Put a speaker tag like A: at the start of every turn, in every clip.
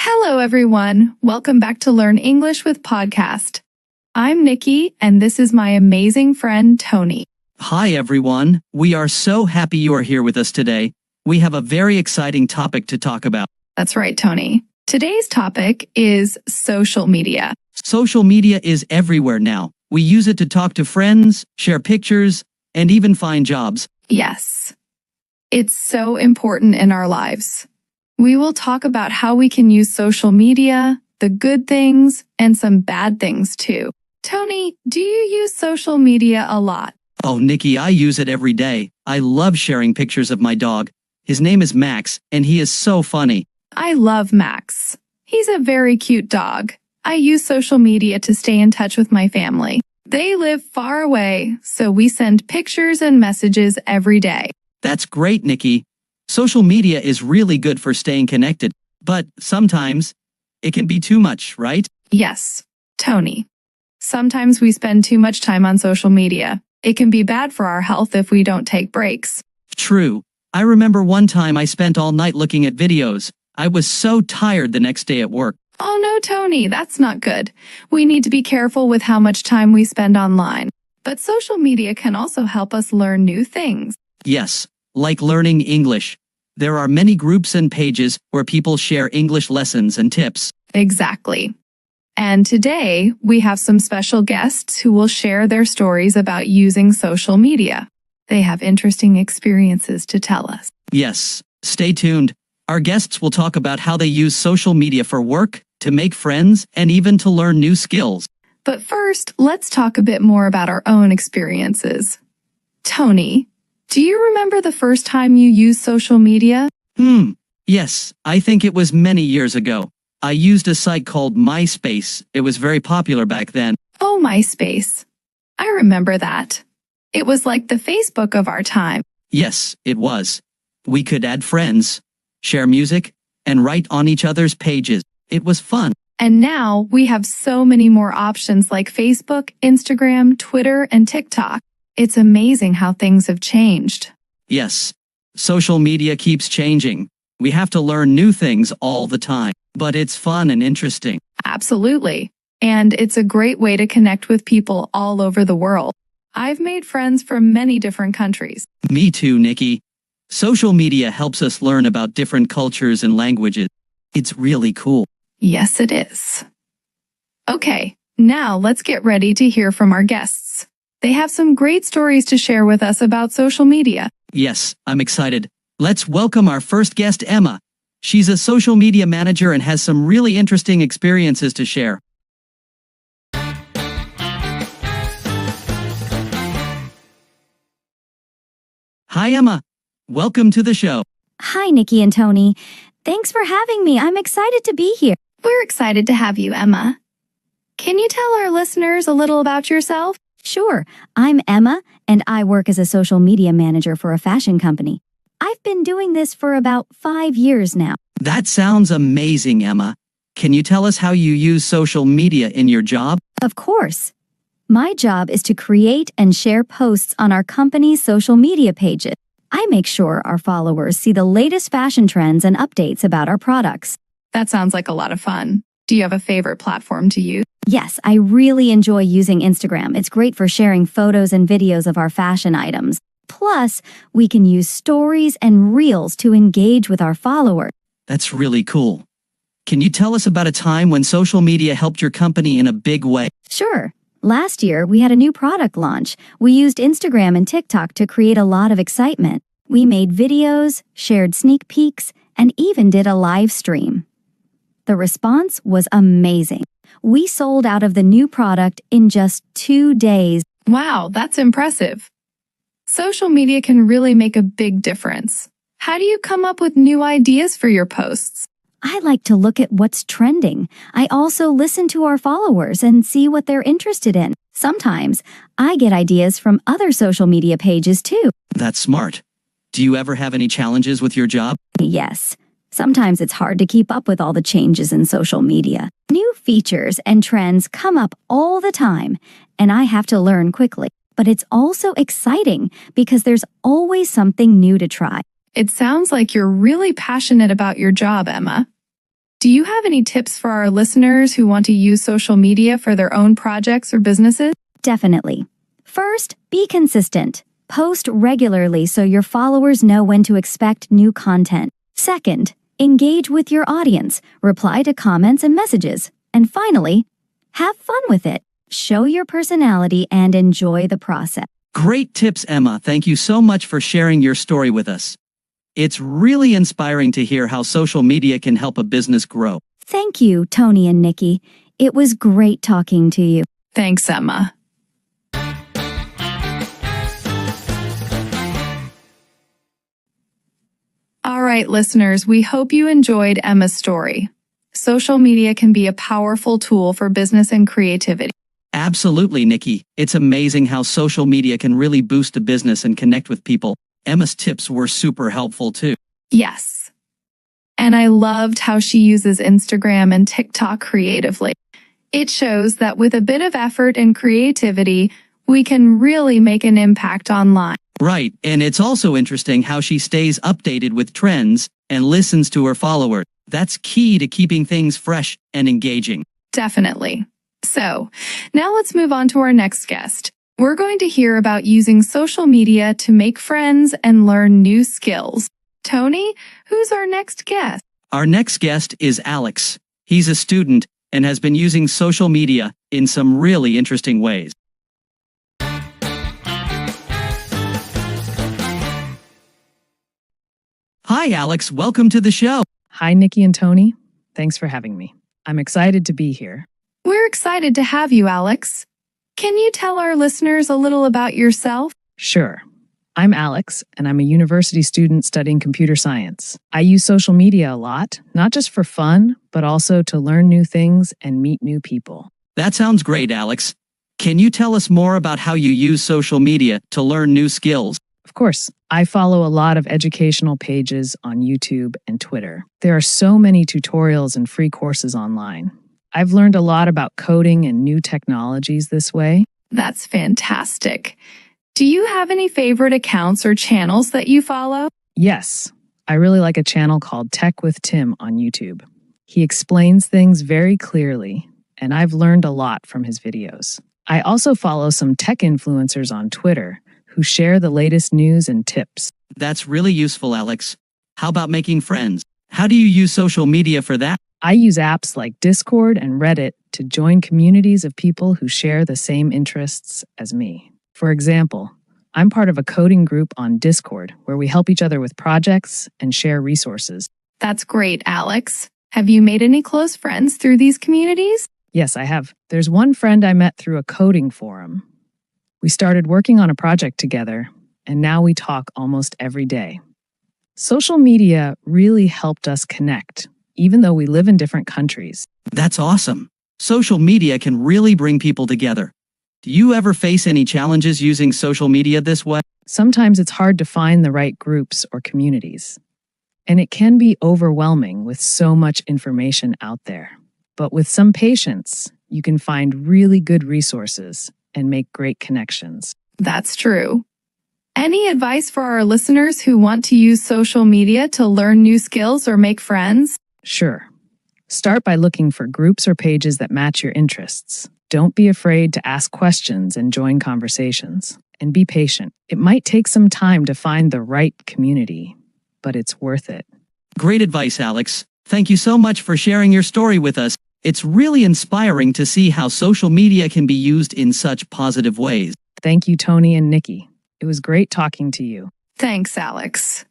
A: Hello, everyone. Welcome back to Learn English with Podcast. I'm Nikki, and this is my amazing friend, Tony.
B: Hi, everyone. We are so happy you are here with us today. We have a very exciting topic to talk about.
A: That's right, Tony. Today's topic is social media.
B: Social media is everywhere now. We use it to talk to friends, share pictures, and even find jobs.
A: Yes, it's so important in our lives. We will talk about how we can use social media, the good things, and some bad things too. Tony, do you use social media a lot?
B: Oh, Nikki, I use it every day. I love sharing pictures of my dog. His name is Max, and he is so funny.
A: I love Max. He's a very cute dog. I use social media to stay in touch with my family. They live far away, so we send pictures and messages every day.
B: That's great, Nikki. Social media is really good for staying connected, but sometimes it can be too much, right?
A: Yes, Tony. Sometimes we spend too much time on social media. It can be bad for our health if we don't take breaks.
B: True. I remember one time I spent all night looking at videos. I was so tired the next day at work.
A: Oh no, Tony, that's not good. We need to be careful with how much time we spend online. But social media can also help us learn new things.
B: Yes, like learning English. There are many groups and pages where people share English lessons and tips.
A: Exactly. And today, we have some special guests who will share their stories about using social media. They have interesting experiences to tell us.
B: Yes, stay tuned. Our guests will talk about how they use social media for work, to make friends, and even to learn new skills.
A: But first, let's talk a bit more about our own experiences. Tony, do you remember the first time you used social media?
B: Yes, I think it was many years ago. I used a site called MySpace. It was very popular back then.
A: Oh, MySpace. I remember that. It was like the Facebook of our time.
B: Yes, it was. We could add friends, share music, and write on each other's pages. It was fun.
A: And now we have so many more options like Facebook, Instagram, Twitter, and TikTok. It's amazing how things have changed.
B: Yes, social media keeps changing. We have to learn new things all the time, but it's fun and interesting.
A: Absolutely. And it's a great way to connect with people all over the world. I've made friends from many different countries.
B: Me too, Nikki. Social media helps us learn about different cultures and languages. It's really cool.
A: Yes, it is. Okay, now let's get ready to hear from our guests. They have some great stories to share with us about social media.
B: Yes, I'm excited. Let's welcome our first guest, Emma. She's a social media manager and has some really interesting experiences to share. Hi, Emma. Welcome to the show.
C: Hi, Nikki and Tony. Thanks for having me. I'm excited to be here.
A: We're excited to have you, Emma. Can you tell our listeners a little about yourself?
C: Sure, I'm Emma, and I work as a social media manager for a fashion company. I've been doing this for about 5 years now.
B: That sounds amazing, Emma. Can you tell us how you use social media in your job?
C: Of course. My job is to create and share posts on our company's social media pages. I make sure our followers see the latest fashion trends and updates about our products.
A: That sounds like a lot of fun. Do you have a favorite platform to use?
C: Yes, I really enjoy using Instagram. It's great for sharing photos and videos of our fashion items. Plus, we can use stories and reels to engage with our followers.
B: That's really cool. Can you tell us about a time when social media helped your company in a big way?
C: Sure. Last year, we had a new product launch. We used Instagram and TikTok to create a lot of excitement. We made videos, shared sneak peeks, and even did a live stream. The response was amazing. We sold out of the new product in just 2 days.
A: Wow, that's impressive. Social media can really make a big difference. How do you come up with new ideas for your posts?
C: I like to look at what's trending. I also listen to our followers and see what they're interested in. Sometimes, I get ideas from other social media pages too.
B: That's smart. Do you ever have any challenges with your job?
C: Yes. Sometimes it's hard to keep up with all the changes in social media. New features and trends come up all the time, and I have to learn quickly. But it's also exciting because there's always something new to try.
A: It sounds like you're really passionate about your job, Emma. do you have any tips for our listeners who want to use social media for their own projects or businesses?
C: Definitely. First, be consistent. Post regularly so your followers know when to expect new content. Second, engage with your audience. Reply to comments and messages. And finally, have fun with it. Show your personality and enjoy the process.
B: Great tips, Emma. Thank you so much for sharing your story with us. It's really inspiring to hear how social media can help a business grow.
C: Thank you, Tony and Nikki. It was great talking to you.
A: Thanks, Emma. All right, listeners, we hope you enjoyed Emma's story. Social media can be a powerful tool for business and creativity.
B: Absolutely, Nikki. It's amazing how social media can really boost a business and connect with people. Emma's tips were super helpful too.
A: Yes. And I loved how she uses Instagram and TikTok creatively. It shows that with a bit of effort and creativity, we can really make an impact online.
B: Right, and it's also interesting how she stays updated with trends and listens to her followers. That's key to keeping things fresh and engaging.
A: Definitely. So, now let's move on to our next guest. We're going to hear about using social media to make friends and learn new skills. Tony, who's our next guest?
B: Our next guest is Alex. He's a student and has been using social media in some really interesting ways. Hi, Alex. Welcome to the show.
D: Hi, Nikki and Tony. Thanks for having me. I'm excited to be here.
A: We're excited to have you, Alex. Can you tell our listeners a little about yourself?
D: Sure. I'm Alex, and I'm a university student studying computer science. I use social media a lot, not just for fun, but also to learn new things and meet new people.
B: That sounds great, Alex. Can you tell us more about how you use social media to learn new skills?
D: Of course, I follow a lot of educational pages on YouTube and Twitter. There are so many tutorials and free courses online. I've learned a lot about coding and new technologies this way.
A: That's fantastic. Do you have any favorite accounts or channels that you follow?
D: Yes, I really like a channel called Tech with Tim on YouTube. He explains things very clearly, and I've learned a lot from his videos. I also follow some tech influencers on Twitter who share the latest news and tips.
B: That's really useful, Alex. How about making friends? How do you use social media for that?
D: I use apps like Discord and Reddit to join communities of people who share the same interests as me. For example, I'm part of a coding group on Discord where we help each other with projects and share resources.
A: That's great, Alex. Have you made any close friends through these communities?
D: Yes, I have. There's one friend I met through a coding forum. We started working on a project together, and now we talk almost every day. Social media really helped us connect, even though we live in different countries.
B: That's awesome. Social media can really bring people together. Do you ever face any challenges using social media this way?
D: Sometimes it's hard to find the right groups or communities, and it can be overwhelming with so much information out there. But with some patience, you can find really good resources and make great connections.
A: That's true. Any advice for our listeners who want to use social media to learn new skills or make friends?
D: Sure. Start by looking for groups or pages that match your interests. Don't be afraid to ask questions and join conversations. And be patient. It might take some time to find the right community, but it's worth it.
B: Great advice, Alex. Thank you so much for sharing your story with us. It's really inspiring to see how social media can be used in such positive ways.
D: Thank you, Tony and Nikki. It was great talking to you.
A: Thanks, Alex.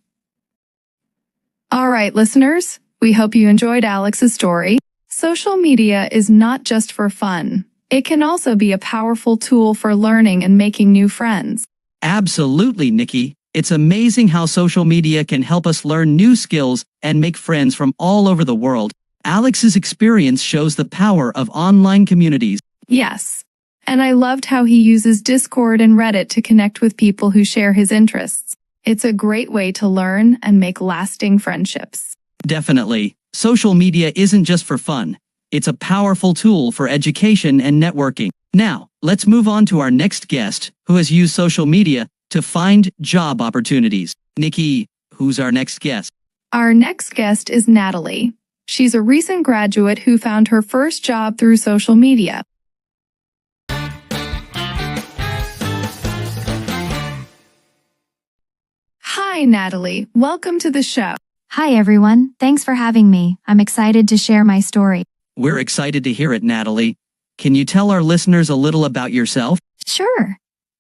A: All right, listeners, we hope you enjoyed Alex's story. Social media is not just for fun. It can also be a powerful tool for learning and making new friends.
B: Absolutely, Nikki. It's amazing how social media can help us learn new skills and make friends from all over the world. Alex's experience shows the power of online communities.
A: Yes, and I loved how he uses Discord and Reddit to connect with people who share his interests. It's a great way to learn and make lasting friendships.
B: Definitely. Social media isn't just for fun. It's a powerful tool for education and networking. Now, let's move on to our next guest, who has used social media to find job opportunities. Nikki, who's our next guest?
A: Our next guest is Natalie. She's a recent graduate who found her first job through social media. Hi, Natalie. Welcome to the show.
C: Hi, everyone. Thanks for having me. I'm excited to share my story.
B: We're excited to hear it, Natalie. Can you tell our listeners a little about yourself?
C: Sure.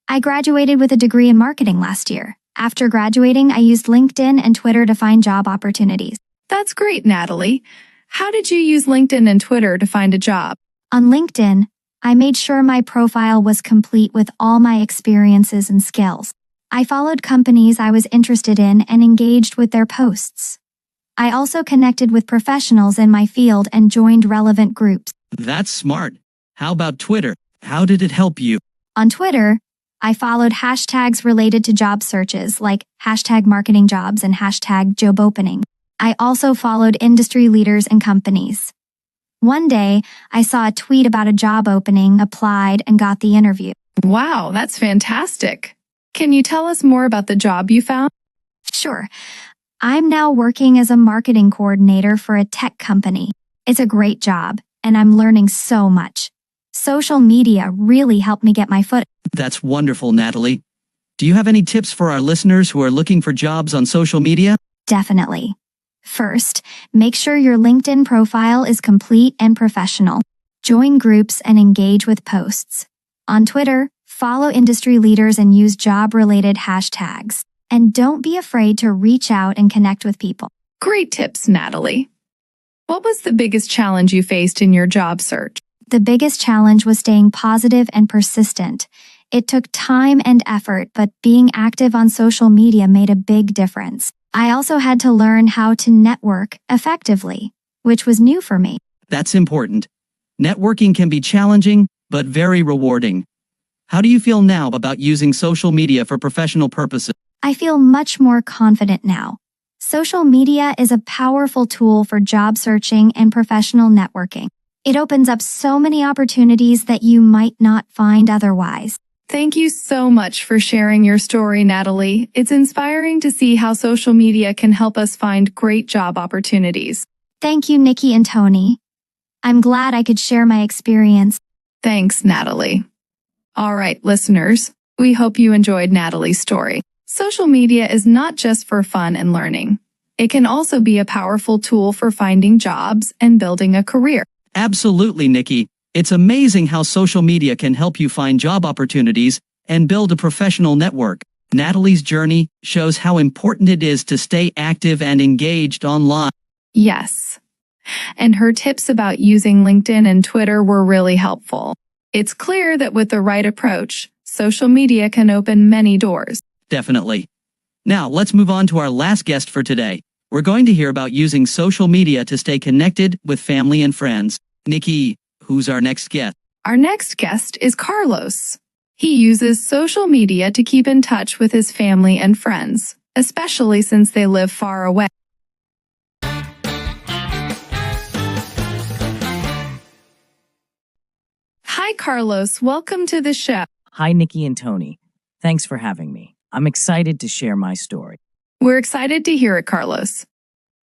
C: I graduated with a degree in marketing last year. After graduating, I used LinkedIn and Twitter to find job opportunities.
A: That's great, Natalie. How did you use LinkedIn and Twitter to find a job?
C: On LinkedIn, I made sure my profile was complete with all my experiences and skills. I followed companies I was interested in and engaged with their posts. I also connected with professionals in my field and joined relevant groups.
B: That's smart. How about Twitter? How did it help you?
C: On Twitter, I followed hashtags related to job searches like hashtag marketing jobs and hashtag job opening. I also followed industry leaders and companies. One day, I saw a tweet about a job opening, applied, and got the interview.
A: Wow, that's fantastic. Can you tell us more about the job you found?
C: Sure. I'm now working as a marketing coordinator for a tech company. It's a great job, and I'm learning so much. Social media really helped me get my foot.
B: That's wonderful, Natalie. Do you have any tips for our listeners who are looking for jobs on social media?
C: Definitely. First, make sure your LinkedIn profile is complete and professional. Join groups and engage with posts. On Twitter, follow industry leaders and use job-related hashtags. And don't be afraid to reach out and connect with people.
A: Great tips, Natalie. What was the biggest challenge you faced in your job search?
C: The biggest challenge was staying positive and persistent. It took time and effort, but being active on social media made a big difference. I also had to learn how to network effectively, which was new for me.
B: That's important. Networking can be challenging, but very rewarding. How do you feel now about using social media for professional purposes?
C: I feel much more confident now. Social media is a powerful tool for job searching and professional networking. It opens up so many opportunities that you might not find otherwise.
A: Thank you so much for sharing your story, Natalie. It's inspiring to see how social media can help us find great job opportunities.
C: Thank you, Nikki and Tony. I'm glad I could share my experience.
A: Thanks, Natalie. All right, listeners, we hope you enjoyed Natalie's story. Social media is not just for fun and learning. It can also be a powerful tool for finding jobs and building a career.
B: Absolutely, Nikki. It's amazing how social media can help you find job opportunities and build a professional network. Natalie's journey shows how important it is to stay active and engaged online.
A: Yes. And her tips about using LinkedIn and Twitter were really helpful. It's clear that with the right approach, social media can open many doors.
B: Definitely. Now, let's move on to our last guest for today. We're going to hear about using social media to stay connected with family and friends. Nikki, who's our next guest?
A: Our next guest is Carlos. He uses social media to keep in touch with his family and friends, especially since they live far away. Hi, Carlos. Welcome to the show.
E: Hi, Nikki and Tony. Thanks for having me. I'm excited to share my story.
A: We're excited to hear it, Carlos.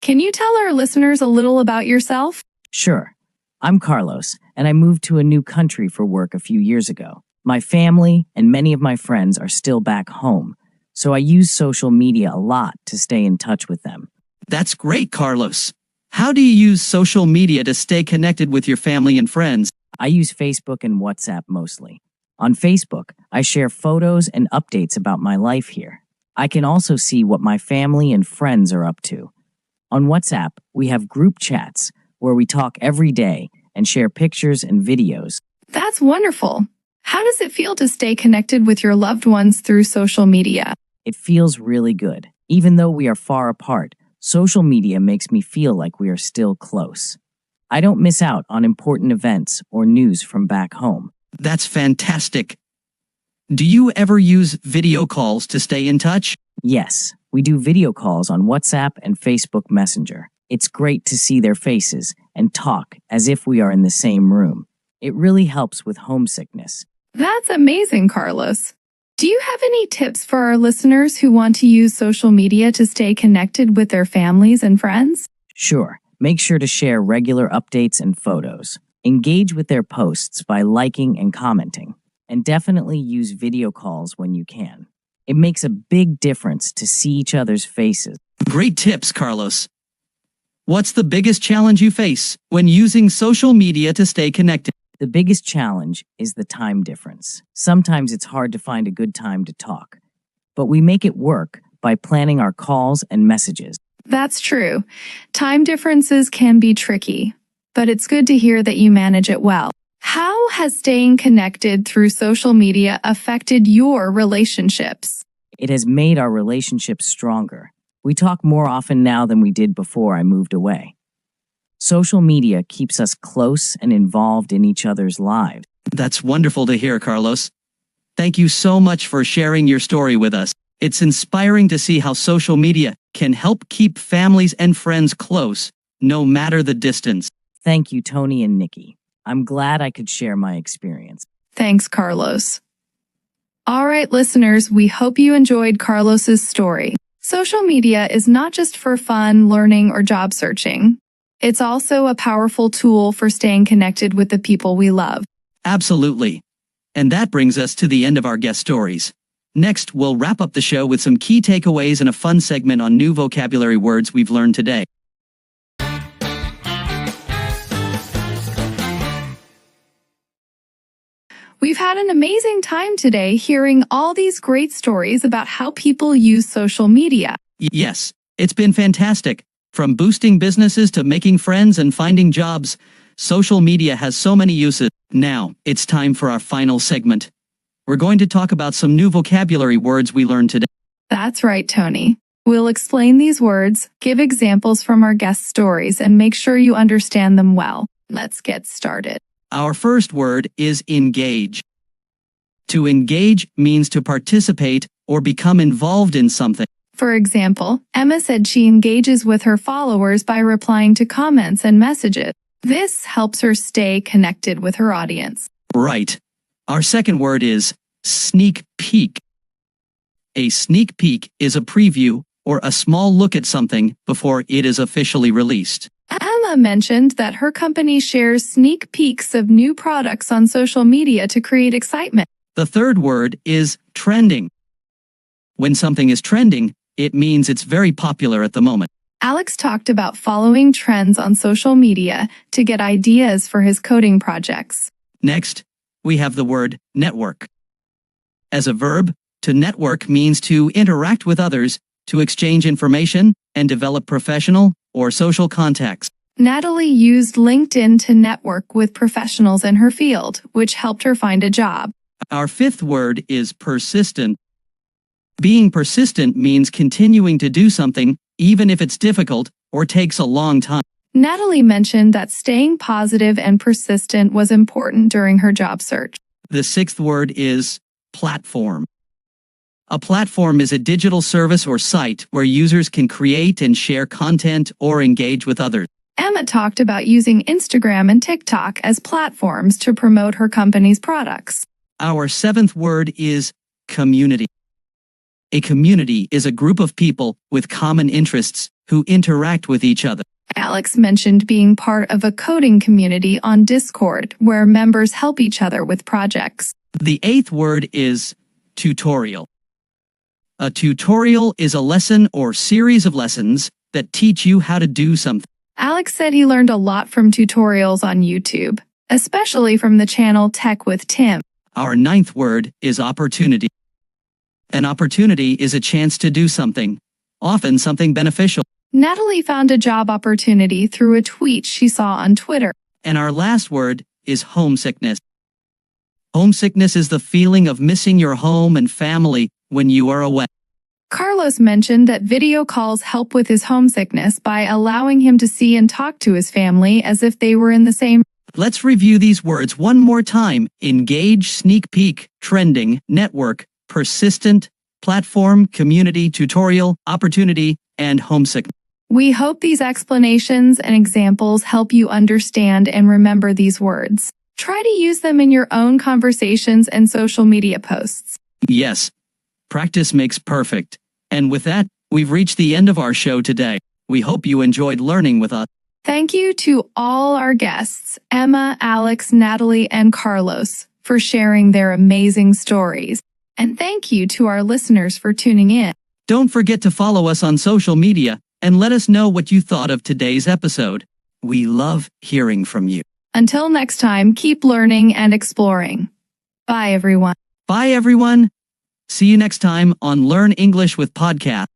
A: Can you tell our listeners a little about yourself?
E: Sure. I'm Carlos, and I moved to a new country for work a few years ago. My family and many of my friends are still back home, so I use social media a lot to stay in touch with them.
B: That's great, Carlos. How do you use social media to stay connected with your family and friends?
E: I use Facebook and WhatsApp mostly. On Facebook, I share photos and updates about my life here. I can also see what my family and friends are up to. On WhatsApp, we have group chats where we talk every day and share pictures and videos.
A: That's wonderful. How does it feel to stay connected with your loved ones through social media?
E: It feels really good. Even though we are far apart, social media makes me feel like we are still close. I don't miss out on important events or news from back home.
B: That's fantastic. Do you ever use video calls to stay in touch?
E: Yes, we do video calls on WhatsApp and Facebook Messenger. It's great to see their faces and talk as if we are in the same room. It really helps with homesickness.
A: That's amazing, Carlos. Do you have any tips for our listeners who want to use social media to stay connected with their families and friends?
E: Sure, Make sure to share regular updates and photos. Engage with their posts by liking and commenting. And definitely use video calls when you can. It makes a big difference to see each other's faces.
B: Great tips, Carlos. What's the biggest challenge you face when using social media to stay connected?
E: The biggest challenge is the time difference. Sometimes it's hard to find a good time to talk, but we make it work by planning our calls and messages.
A: That's true. Time differences can be tricky, but it's good to hear that you manage it well. How has staying connected through social media affected your relationships?
E: It has made our relationships stronger. We talk more often now than we did before I moved away. Social media keeps us close and involved in each other's lives.
B: That's wonderful to hear, Carlos. Thank you so much for sharing your story with us. It's inspiring to see how social media can help keep families and friends close, no matter the distance.
E: Thank you, Tony and Nikki. I'm glad I could share my experience.
A: Thanks, Carlos. All right, listeners, we hope you enjoyed Carlos's story. Social media is not just for fun, learning, or job searching. It's also a powerful tool for staying connected with the people we love.
B: Absolutely. And that brings us to the end of our guest stories. Next, we'll wrap up the show with some key takeaways and a fun segment on new vocabulary words we've learned today.
A: We've had an amazing time today hearing all these great stories about how people use social media.
B: Yes, it's been fantastic. From boosting businesses to making friends and finding jobs, social media has so many uses. Now, it's time for our final segment. We're going to talk about some new vocabulary words we learned today.
A: That's right, Tony. We'll explain these words, give examples from our guest stories, and make sure you understand them well. Let's get started.
B: Our first word is engage. To engage means to participate or become involved in something.
A: For example, Emma said she engages with her followers by replying to comments and messages. This helps her stay connected with her audience.
B: Right. Our second word is sneak peek. A sneak peek is a preview or a small look at something before it is officially released.
A: Emma mentioned that her company shares sneak peeks of new products on social media to create excitement.
B: The third word is trending. When something is trending, it means it's very popular at the moment.
A: Alex talked about following trends on social media to get ideas for his coding projects.
B: Next, we have the word network. As a verb, to network means to interact with others, to exchange information, and develop professional or social contacts.
A: Natalie used LinkedIn to network with professionals in her field, which helped her find a job.
B: Our fifth word is persistent. Being persistent means continuing to do something, even if it's difficult or takes a long time.
A: Natalie mentioned that staying positive and persistent was important during her job search.
B: The sixth word is platform. A platform is a digital service or site where users can create and share content or engage with others.
A: Emma talked about using Instagram and TikTok as platforms to promote her company's products.
B: Our seventh word is community. A community is a group of people with common interests who interact with each other.
A: Alex mentioned being part of a coding community on Discord where members help each other with projects.
B: The eighth word is tutorial. A tutorial is a lesson or series of lessons that teach you how to do something.
A: Alex said he learned a lot from tutorials on YouTube, especially from the channel Tech with Tim.
B: Our ninth word is opportunity. An opportunity is a chance to do something, often something beneficial.
A: Natalie found a job opportunity through a tweet she saw on Twitter.
B: And our last word is homesickness. Homesickness is the feeling of missing your home and family when you are away.
A: Carlos mentioned that video calls help with his homesickness by allowing him to see and talk to his family as if they were in the same.
B: Let's review these words one more time. Engage, sneak peek, trending, network, persistent, platform, community, tutorial, opportunity, and homesickness.
A: We hope these explanations and examples help you understand and remember these words. Try to use them in your own conversations and social media posts.
B: Yes, practice makes perfect. And with that, we've reached the end of our show today. We hope you enjoyed learning with us.
A: Thank you to all our guests, Emma, Alex, Natalie, and Carlos, for sharing their amazing stories. And thank you to our listeners for tuning in.
B: Don't forget to follow us on social media and let us know what you thought of today's episode. We love hearing from you.
A: Until next time, keep learning and exploring. Bye, everyone.
B: Bye, everyone. See you next time on Learn English with Podcast.